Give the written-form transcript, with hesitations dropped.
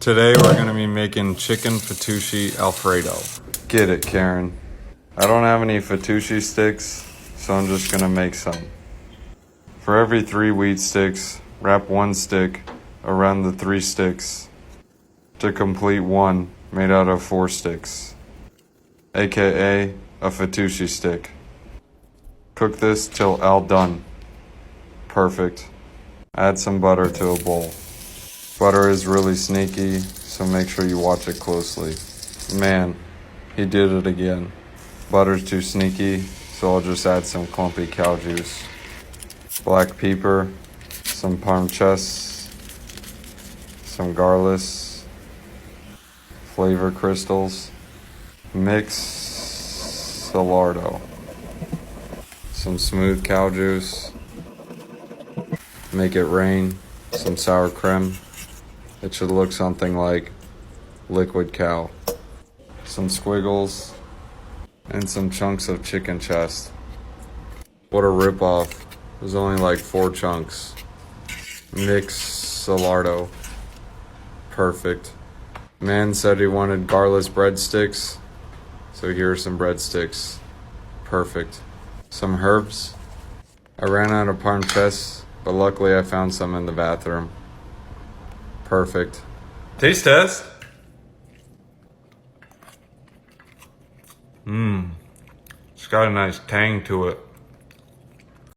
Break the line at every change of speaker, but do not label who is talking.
Today we're gonna be making chicken fettuccine Alfredo. Get it, Karen. I don't have any fettuccine sticks, so I'm just gonna make some. For every 3 wheat sticks, wrap 1 stick around the 3 sticks to complete one made out of 4 sticks, aka a fettuccine stick. Cook this till all done. Perfect. Add some butter to a bowl. Butter is really sneaky, so make sure you watch it closely. Man, he did it again. Butter's too sneaky, so I'll just add some clumpy cow juice. Black pepper, some parm chess, some garlic, flavor crystals, mix Salardo, some smooth cow juice, make it rain, some sour cream. It should look something like liquid cow, some squiggles, and some chunks of chicken chest. What a ripoff. There's only like 4 chunks. Mix Salardo. Perfect. Man said he wanted garlic breadsticks, so here are some breadsticks. Perfect. Some herbs. I ran out of parm chest, but luckily I found some in the bathroom. Perfect. Taste test. It's got a nice tang to it.